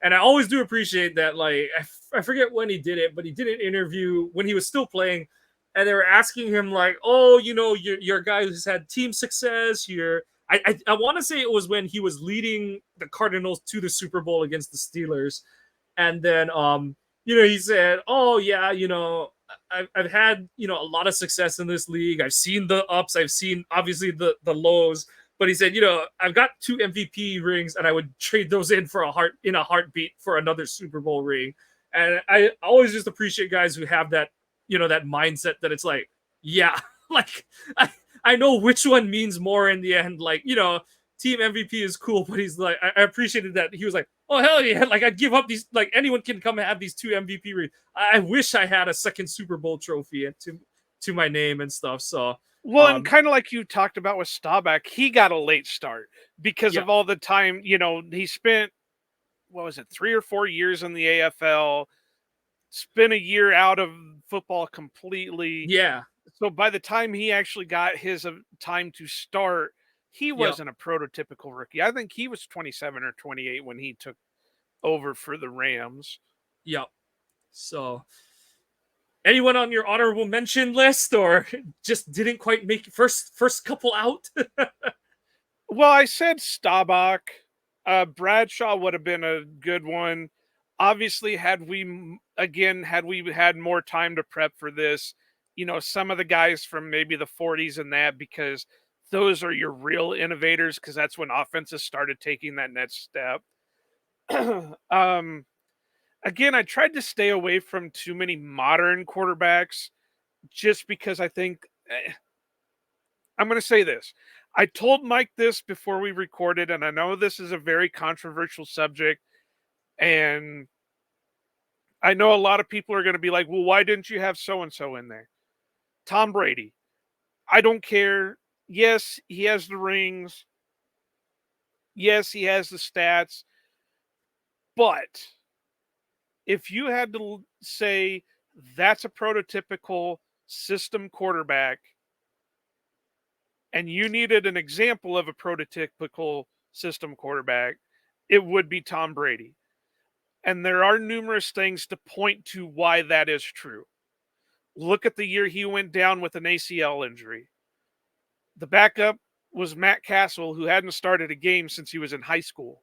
Speaker 1: And I always do appreciate that. Like I forget when he did it, but he did an interview when he was still playing, and they were asking him like, "Oh, you're a guy who's had team success. I want to say it was when he was leading the Cardinals to the Super Bowl against the Steelers, and then he said, "Oh yeah, I've had a lot of success in this league. I've seen the ups, I've seen obviously the lows." But he said, I've got 2 MVP rings, and I would trade those in for a heartbeat for another Super Bowl ring. And I always just appreciate guys who have that that mindset that it's like, yeah, like I know which one means more in the end. Like, team MVP is cool, but he's like, I appreciated that he was like, oh hell yeah, like I'd give up these, like anyone can come and have these 2 MVP rings. I wish I had a second Super Bowl trophy to my name and stuff. So
Speaker 2: well, and kind of like you talked about with Staubach, he got a late start because of all the time, he spent, what was it, 3 or 4 years in the AFL, spent a year out of football completely.
Speaker 1: Yeah.
Speaker 2: So by the time he actually got his time to start, he wasn't a prototypical rookie. I think he was 27 or 28 when he took over for the Rams.
Speaker 1: Yep. So anyone on your honorable mention list, or just didn't quite make first couple out?
Speaker 2: Well, I said Staubach. Bradshaw would have been a good one. Obviously, had we had more time to prep for this, some of the guys from maybe the 40s and that, because those are your real innovators, because that's when offenses started taking that next step. Again, I tried to stay away from too many modern quarterbacks just because I think I'm going to say this. I told Mike this before we recorded, and I know this is a very controversial subject, and I know a lot of people are going to be like, well, why didn't you have so and so in there? Tom Brady. I don't care. Yes, he has the rings. Yes, he has the stats. But if you had to say that's a prototypical system quarterback, and you needed an example of a prototypical system quarterback, it would be Tom Brady. And there are numerous things to point to why that is true. Look at the year he went down with an ACL injury. The backup was Matt Castle, who hadn't started a game since he was in high school.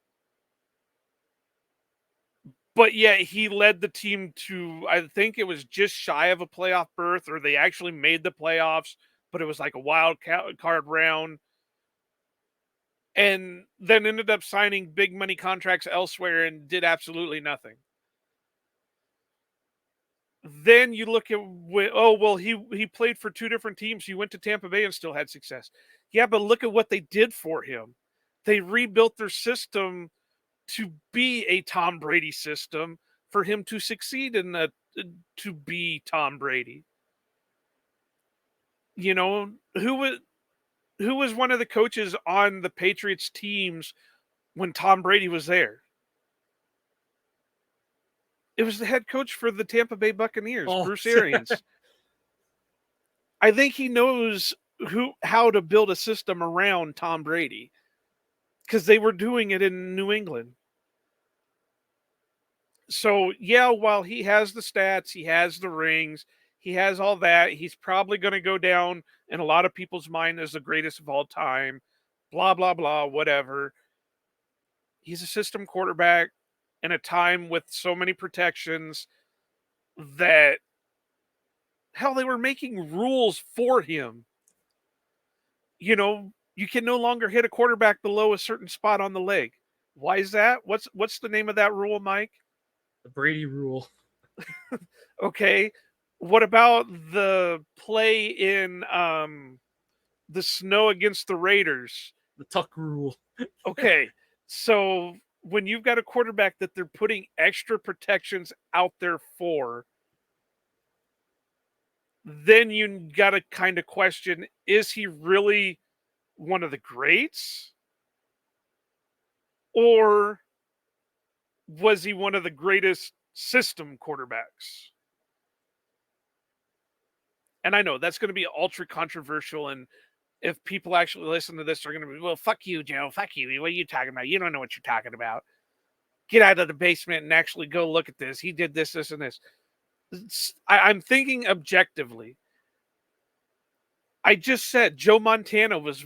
Speaker 2: But yet he led the team to, I think it was just shy of a playoff berth, or they actually made the playoffs, but it was like a wild card round. And then ended up signing big money contracts elsewhere and did absolutely nothing. Then you look at, he played for 2 different teams. He went to Tampa Bay and still had success. Yeah, but look at what they did for him. They rebuilt their system to be a Tom Brady system for him to succeed in that, to be Tom Brady. Who was one of the coaches on the Patriots teams when Tom Brady was there? It was the head coach for the Tampa Bay Buccaneers, Bruce Arians. I think he knows how to build a system around Tom Brady, because they were doing it in New England. So, yeah, while he has the stats, he has the rings, he has all that, he's probably going to go down in a lot of people's mind as the greatest of all time, blah, blah, blah, whatever. He's a system quarterback in a time with so many protections that, hell, they were making rules for him. You can no longer hit a quarterback below a certain spot on the leg. Why is that? What's the name of that rule, Mike?
Speaker 1: The Brady rule.
Speaker 2: Okay. What about the play in the snow against the Raiders?
Speaker 1: The Tuck rule.
Speaker 2: Okay. So when you've got a quarterback that they're putting extra protections out there for, then you got to kind of question, is he really one of the greats? Or was he one of the greatest system quarterbacks? And I know that's going to be ultra controversial. And if people actually listen to this, they're going to be, well, fuck you, Joe. Fuck you. What are you talking about? You don't know what you're talking about. Get out of the basement and actually go look at this. He did this, this, and this. I'm thinking objectively. I just said Joe Montana was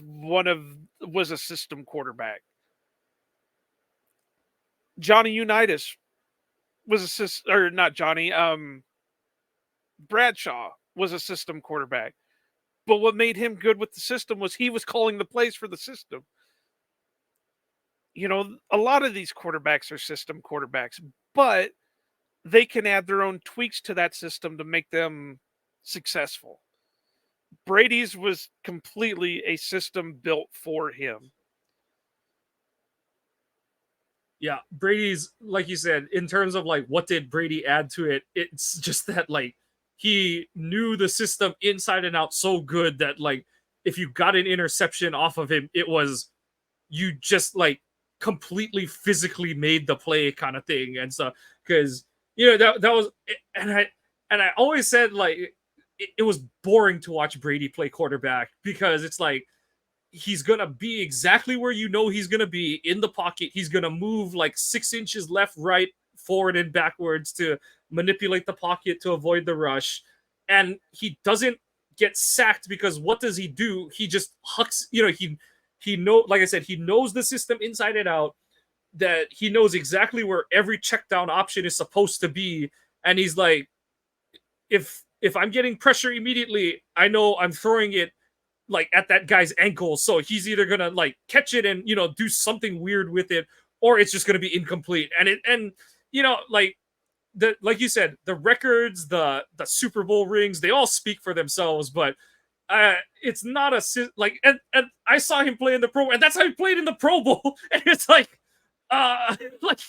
Speaker 2: a system quarterback. Johnny Unitas was a system, or not Johnny. Bradshaw was a system quarterback. But what made him good with the system was he was calling the plays for the system. You know, a lot of these quarterbacks are system quarterbacks, but they can add their own tweaks to that system to make them successful. Brady's was completely a system built for him.
Speaker 1: Yeah, Brady's, like you said, in terms of like what did Brady add to it, it's just that like he knew the system inside and out so good that like if you got an interception off of him, it was you just like completely physically made the play kind of thing and stuff. Because that was and I always said like it was boring to watch Brady play quarterback because it's like he's gonna be exactly where he's gonna be in the pocket. He's gonna move like 6 inches left, right, forward, and backwards to manipulate the pocket to avoid the rush. And he doesn't get sacked because what does he do? He just hucks, he like I said, he knows the system inside and out, that he knows exactly where every check down option is supposed to be. And he's like, if I'm getting pressure immediately, I know I'm throwing it like at that guy's ankle, so he's either gonna like catch it and do something weird with it, or it's just gonna be incomplete. Like like you said, the records, the Super Bowl rings, they all speak for themselves, but it's not like and I saw him play in the Pro, and that's how he played in the Pro Bowl. And it's like like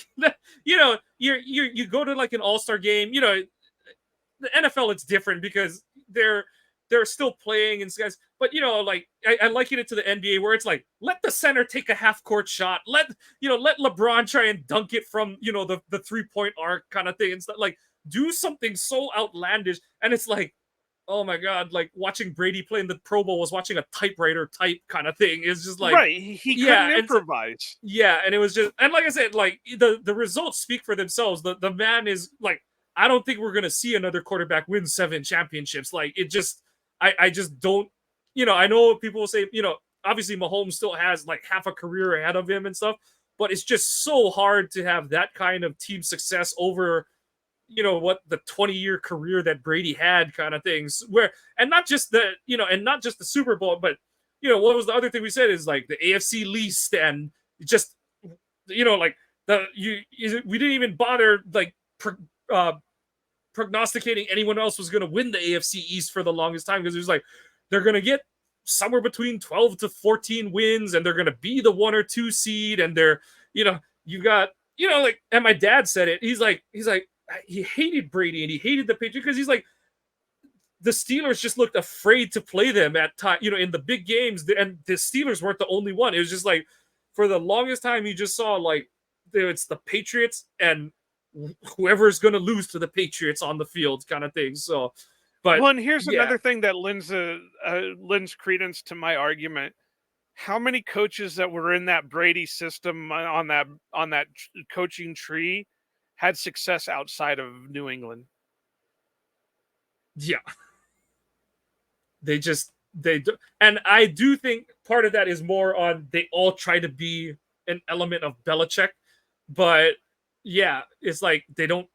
Speaker 1: you go to like an all-star game, the NFL, it's different because they're still playing and guys, but like I liken it to the NBA where it's like let the center take a half court shot, let LeBron try and dunk it from the 3-point arc kind of thing and stuff, like do something so outlandish. And it's like, oh my god, like watching Brady play in the Pro Bowl was watching a typewriter type kind of thing. It's just like,
Speaker 2: right, he couldn't improvise.
Speaker 1: Yeah, and it was just, and like I said, like the results speak for themselves. The man is like, I don't think we're gonna see another quarterback win 7 championships. Like it just, I just don't. I know people will say, obviously Mahomes still has like half a career ahead of him and stuff, but it's just so hard to have that kind of team success over, what the 20-year career that Brady had kind of things. Where, and not just the Super Bowl, but what was the other thing we said is like the AFC least, and just like we didn't even bother like prognosticating anyone else was going to win the AFC East for the longest time, because it was like they're going to get somewhere between 12 to 14 wins, and they're going to be the 1 or 2 seed, and they're you got like, and my dad said it. He's like he hated Brady and he hated the Patriots because he's like, the Steelers just looked afraid to play them at time, in the big games, and the Steelers weren't the only one. It was just like for the longest time you just saw like it's the Patriots and whoever's going to lose to the Patriots on the field kind of thing. So, but
Speaker 2: well, and here's another thing that lends credence to my argument. How many coaches that were in that Brady system on that coaching tree had success outside of New England?
Speaker 1: Yeah, they do, and I do think part of that is more on they all try to be an element of Belichick, but yeah, it's like they don't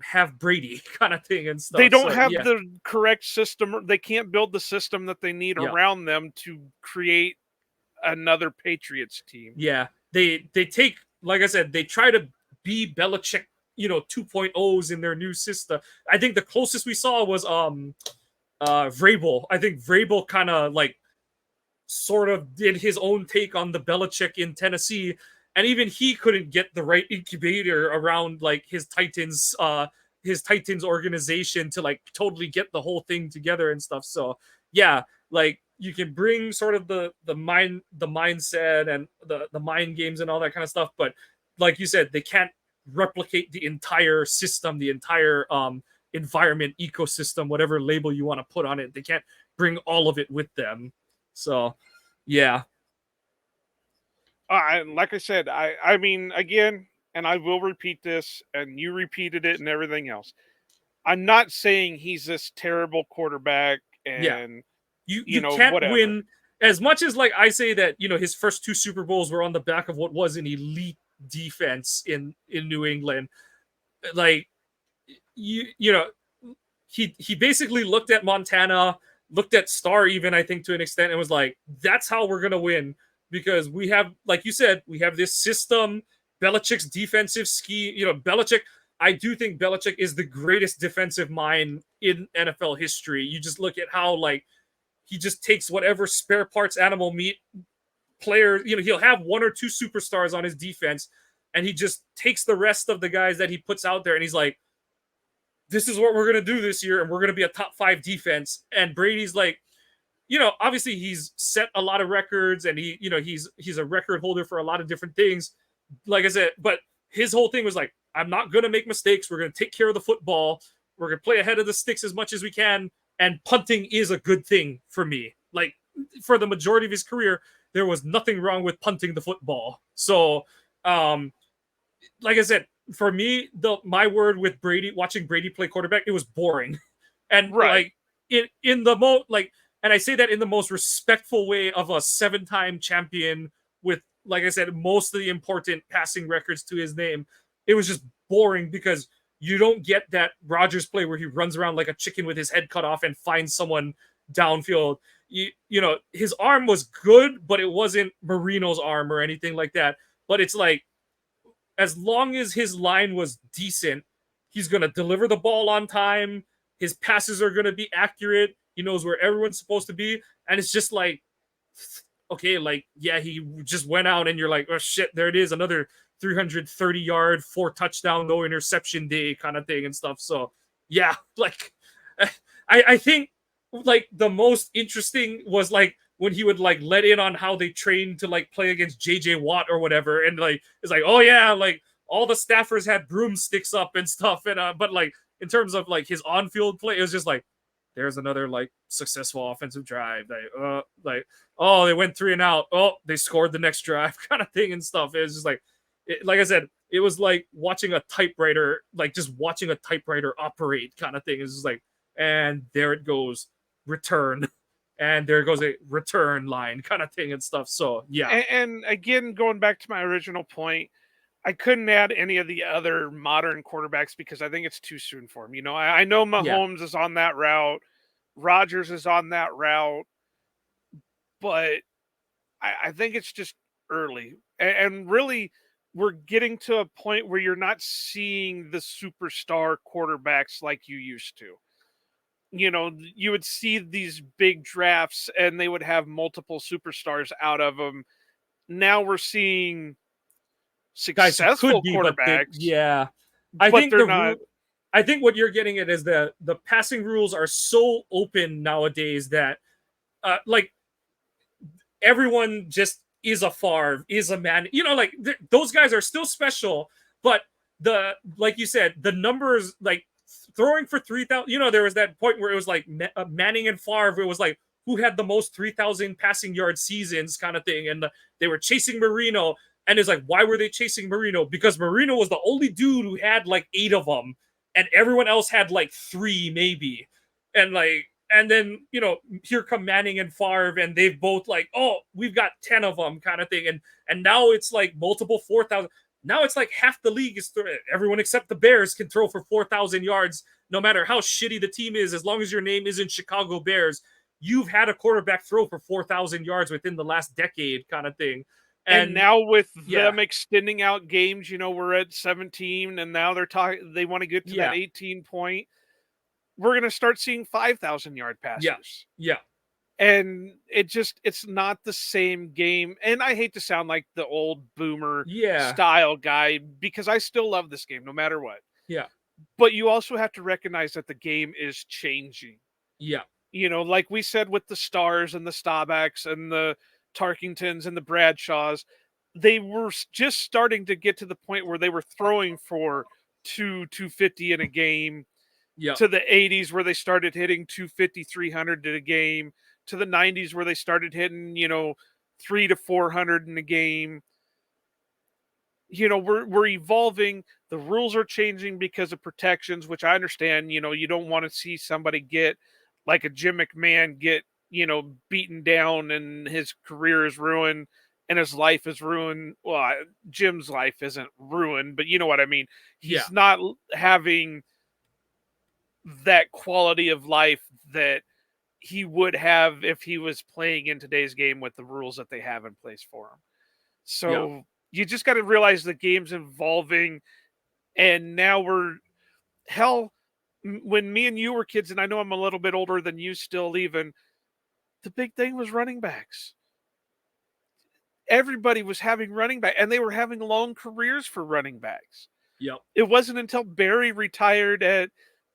Speaker 1: have Brady kind of thing and stuff.
Speaker 2: They don't have the correct system. They can't build the system that they need around them to create another Patriots team.
Speaker 1: Yeah, they take, like I said, they try to be Belichick 2.0s in their new system. I think the closest we saw was Vrabel. I think Vrabel kind of like sort of did his own take on the Belichick in Tennessee, and even he couldn't get the right incubator around like his Titans organization to like totally get the whole thing together and stuff. So yeah, like you can bring sort of the mindset and the mind games and all that kind of stuff, but like you said, they can't replicate the entire system, the entire environment, ecosystem, whatever label you want to put on it. They can't bring all of it with them. So yeah.
Speaker 2: Like I said, I mean, again, and I will repeat this, and you repeated it and everything else. I'm not saying he's this terrible quarterback
Speaker 1: Yeah.
Speaker 2: and
Speaker 1: You can't
Speaker 2: whatever.
Speaker 1: win as much as like I say that his first 2 Super Bowls were on the back of what was an elite defense in New England. Like he basically looked at Montana, looked at Starr even I think to an extent, and was like, that's how we're gonna win, because we have, like you said, we have this system. Belichick's defensive scheme. Belichick. I do think Belichick is the greatest defensive mind in NFL history. You just look at how like he just takes whatever spare parts, animal meat player. He'll have 1 or 2 superstars on his defense, and he just takes the rest of the guys that he puts out there, and he's like, this is what we're going to do this year, and we're going to be a top 5 defense. And Brady's like, obviously he's set a lot of records, and he's a record holder for a lot of different things. Like I said, but his whole thing was like, I'm not going to make mistakes. We're going to take care of the football. We're going to play ahead of the sticks as much as we can. And punting is a good thing for me. Like, for the majority of his career, there was nothing wrong with punting the football. So, like I said, for me, my word with Brady, watching Brady play quarterback, it was boring. And
Speaker 2: Right.
Speaker 1: like and I say that in the most respectful way of a 7-time champion with, like I said, most of the important passing records to his name. It was just boring because you don't get that Rodgers play where he runs around like a chicken with his head cut off and finds someone downfield. His arm was good, but it wasn't Marino's arm or anything like that. But it's like, as long as his line was decent, he's going to deliver the ball on time. His passes are going to be accurate. He knows where everyone's supposed to be. And it's just like, okay, like, yeah, he just went out and you're like, oh shit, there it is. Another 330-yard, 4 touchdown, no interception day kind of thing and stuff. So yeah, like I think like the most interesting was like when he would like let in on how they trained to like play against JJ Watt or whatever, and like it's like, oh yeah, like all the staffers had broomsticks up and stuff, and but like in terms of like his on-field play, it was just like, there's another like successful offensive drive. Like oh, they went 3 and out. Oh, they scored the next drive kind of thing and stuff. It was just like, like I said, it was like watching a typewriter, like just watching a typewriter operate kind of thing. It's just like, and there it goes, return, and there goes a return line kind of thing and stuff. So yeah.
Speaker 2: And again, going back to my original point, I couldn't add any of the other modern quarterbacks because I think it's too soon for him. I know Mahomes is on that route, Rodgers is on that route, but I think it's just early. And really, we're getting to a point where you're not seeing the superstar quarterbacks like you used to. You would see these big drafts and they would have multiple superstars out of them. Now we're seeing successful quarterbacks.
Speaker 1: Yeah. I think
Speaker 2: they're not.
Speaker 1: I think what you're getting at is the passing rules are so open nowadays that like everyone just is a Favre, is a man. Like those guys are still special, but like you said, the numbers, like throwing for 3,000. There was that point where it was like Manning and Favre. It was like who had the most 3,000 passing yard seasons kind of thing, and they were chasing Marino. And it's like, why were they chasing Marino? Because Marino was the only dude who had like 8 of them, and everyone else had like 3 maybe. And then here come Manning and Favre, and they've both like, oh, we've got 10 of them kind of thing. And now it's like multiple 4,000. Now it's like half the league is everyone except the Bears can throw for 4,000 yards, no matter how shitty the team is. As long as your name isn't Chicago Bears, you've had a quarterback throw for 4,000 yards within the last decade kind of thing.
Speaker 2: And now with
Speaker 1: yeah,
Speaker 2: them extending out games, we're at 17 and now they want to get to that 18 point. We're going to start seeing 5,000-yard
Speaker 1: yeah,
Speaker 2: passers.
Speaker 1: yeah,
Speaker 2: And it's not the same game. And I hate to sound like the old boomer
Speaker 1: yeah,
Speaker 2: style guy because I still love this game no matter what.
Speaker 1: yeah,
Speaker 2: But you also have to recognize that the game is changing.
Speaker 1: yeah,
Speaker 2: Like we said with the Stars and the Staubachs and the Tarkingtons and the Bradshaws, they were just starting to get to the point where they were throwing for 250 in a game,
Speaker 1: yeah,
Speaker 2: to the 80s where they started hitting 250, 300 in a game, to the 90s where they started hitting, 3 to 400 in a game. We're evolving. The rules are changing because of protections, which I understand. You don't want to see somebody get like a Jim McMahon get, beaten down and his career is ruined and his life is ruined. Well, Jim's life isn't ruined, but you know what I mean. He's not having that quality of life that he would have if he was playing in today's game with the rules that they have in place for him. So you just got to realize the game's evolving, and now when me and you were kids, and I know I'm a little bit older than you still even, the big thing was running backs. Everybody was having running back, and they were having long careers for running backs.
Speaker 1: yep,
Speaker 2: It wasn't until Barry retired at,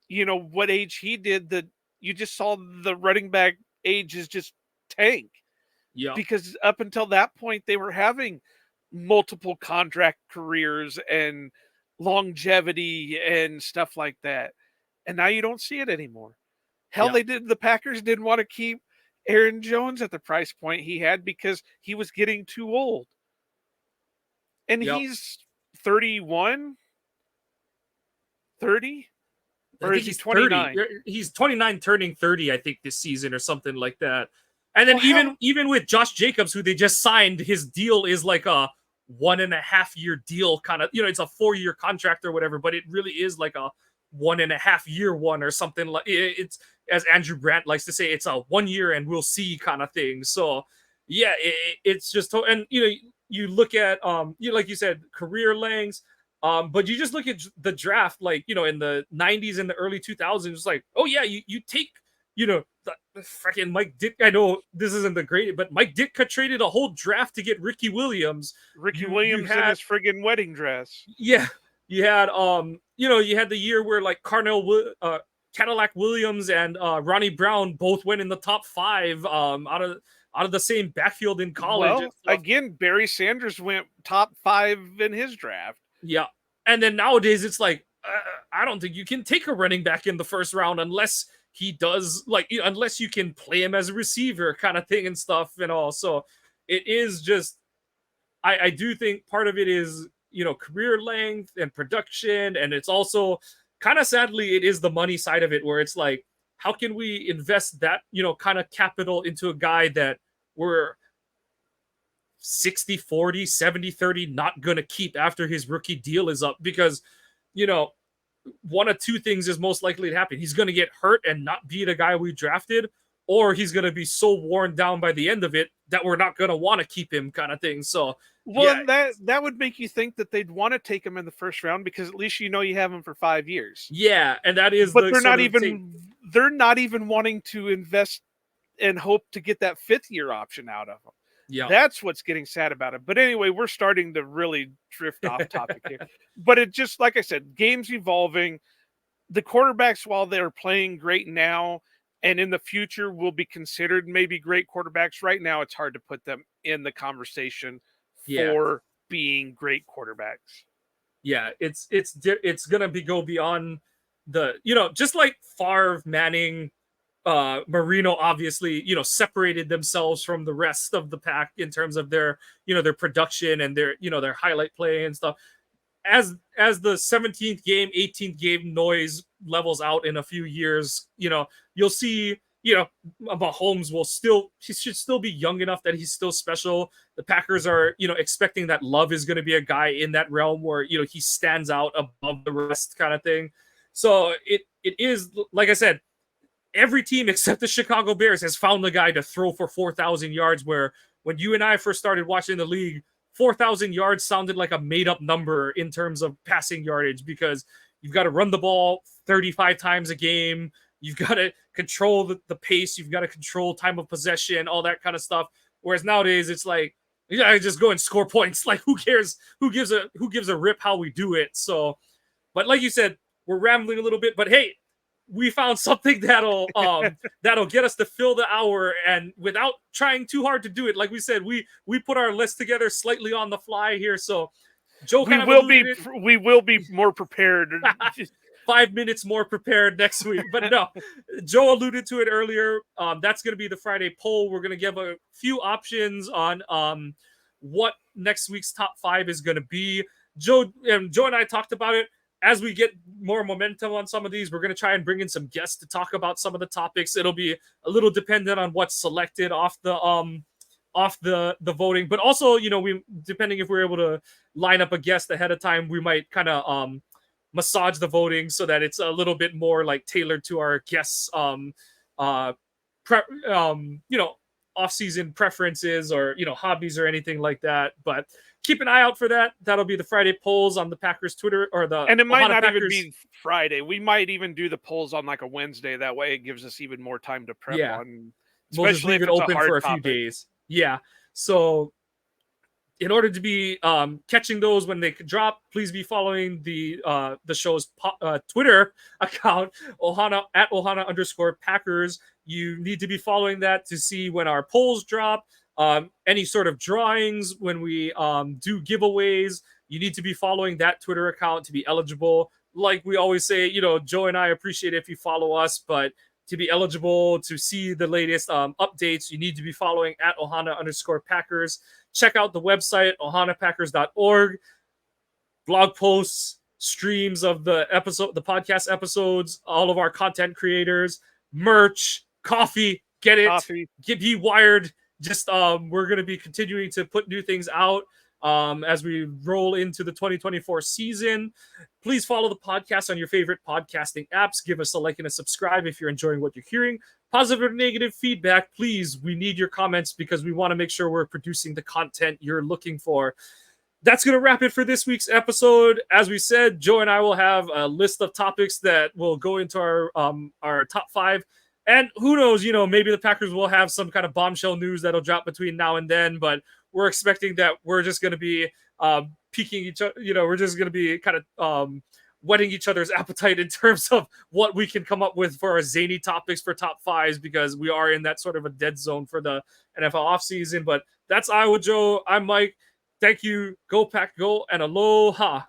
Speaker 2: what age he did that you just saw the running back age is just tank.
Speaker 1: yep,
Speaker 2: Because up until that point, they were having multiple contract careers and longevity and stuff like that. And now you don't see it anymore. Hell,
Speaker 1: yep,
Speaker 2: the Packers didn't want to keep Aaron Jones at the price point he had because he was getting too old. And
Speaker 1: yep.
Speaker 2: he's 31, 30,
Speaker 1: I
Speaker 2: or
Speaker 1: think
Speaker 2: is he
Speaker 1: he's 30.
Speaker 2: 29?
Speaker 1: He's 29 turning 30, I think, this season or something like that. And then
Speaker 2: Well, hell,
Speaker 1: even with Josh Jacobs, who they just signed, his deal is like a 1.5 year deal, kind of, it's a 4 year contract or whatever, but it really is like a 1.5 year one or something. Like it's, as Andrew Brandt likes to say, it's a 1 year and we'll see kind of thing. So yeah, it's just, and you look at like you said, career lengths. But you just look at the draft, like, in the 90s and the early 2000s, it's like, oh yeah, you take, the freaking Mike Dick. I know this isn't the great, but Mike Ditka traded a whole draft to get Ricky Williams.
Speaker 2: Ricky
Speaker 1: You
Speaker 2: Williams in
Speaker 1: had,
Speaker 2: his friggin' wedding dress.
Speaker 1: yeah, you had you had the year where like Cadillac Williams and Ronnie Brown both went in the top 5 out of the same backfield in college.
Speaker 2: Well, again, Barry Sanders went top 5 in his draft.
Speaker 1: Yeah. And then nowadays it's like, I don't think you can take a running back in the first round unless he does, like, unless you can play him as a receiver kind of thing and stuff and all. So it is just, I do think part of it is, career length and production. And it's also kind of, sadly, it is the money side of it where it's like, how can we invest that, kind of capital into a guy that we're 60-40, 70-30 not going to keep after his rookie deal is up? Because, one of two things is most likely to happen. He's going to get hurt and not be the guy we drafted, or he's going to be so worn down by the end of it that we're not going to want to keep him kind of thing. So,
Speaker 2: well, yeah, that would make you think that they'd want to take him in the first round because at least you have him for 5 years.
Speaker 1: Yeah, and that is,
Speaker 2: but they're not even wanting to invest and hope to get that 5th year option out of him.
Speaker 1: Yeah,
Speaker 2: that's what's getting sad about it. But anyway, we're starting to really drift off topic here. But it just, like I said, game's evolving. The quarterbacks, while they're playing great now and in the future will be considered maybe great quarterbacks, right now it's hard to put them in the conversation for being great quarterbacks.
Speaker 1: Yeah, it's gonna go beyond the, just like Favre, Manning, Marino obviously, separated themselves from the rest of the pack in terms of their, their production and their, their highlight play and stuff. As the 17th game, 18th game noise levels out in a few years, you'll see, Mahomes he should still be young enough that he's still special. The Packers are, expecting that Love is going to be a guy in that realm where, he stands out above the rest kind of thing. So it is, like I said, every team except the Chicago Bears has found the guy to throw for 4,000 yards, where when you and I first started watching the league, 4,000 yards sounded like a made up number in terms of passing yardage, because you've got to run the ball 35 times a game. You've got to control the pace. You've got to control time of possession, all that kind of stuff. Whereas nowadays it's like, yeah, just go and score points. Like, who cares? Who gives a rip how we do it? So, but like you said, we're rambling a little bit, but hey, we found something that'll get us to fill the hour, and without trying too hard to do it. Like we said, we put our list together slightly on the fly here. So Joe,
Speaker 2: we will be more prepared.
Speaker 1: 5 minutes more prepared next week. But no, Joe alluded to it earlier. That's going to be the Friday poll. We're going to give a few options on what next week's top 5 is going to be. Joe and I talked about it. As we get more momentum on some of these, we're going to try and bring in some guests to talk about some of the topics. It'll be a little dependent on what's selected off the voting, but also, we, depending if we're able to line up a guest ahead of time, we might kind of massage the voting so that it's a little bit more like tailored to our guests off-season preferences, or hobbies or anything like that. But keep an eye out for that. That'll be the Friday polls on the Packers Twitter,
Speaker 2: and it might not even be Friday. We might even do the polls on like a Wednesday. That way it gives us even more time to prep on.
Speaker 1: We'll just leave it open for a few days. Yeah. So in order to be catching those when they drop, please be following the show's Twitter account, @Ohana_Packers. You need to be following that to see when our polls drop, any sort of drawings, when we do giveaways. You need to be following that Twitter account to be eligible. Like we always say, Joe and I appreciate it if you follow us, but to be eligible to see the latest updates, you need to be following @Ohana_Packers. Check out the website, ohanapackers.org. Blog posts, streams of the podcast episodes, all of our content creators, merch, coffee, get it, be wired. Just we're going to be continuing to put new things out as we roll into the 2024 season. Please follow the podcast on your favorite podcasting apps. Give us a like and a subscribe if you're enjoying what you're hearing. Positive or negative feedback, please. We need your comments because we want to make sure we're producing the content you're looking for. That's going to wrap it for this week's episode. As we said, Joe and I will have a list of topics that will go into our top 5. And who knows, maybe the Packers will have some kind of bombshell news that'll drop between now and then, but we're expecting that we're just going to be piquing each other, we're just going to be kind of whetting each other's appetite in terms of what we can come up with for our zany topics for top 5s, because we are in that sort of a dead zone for the NFL offseason. But that's Iowa Joe. I'm Mike. Thank you. Go Pack, go, and aloha.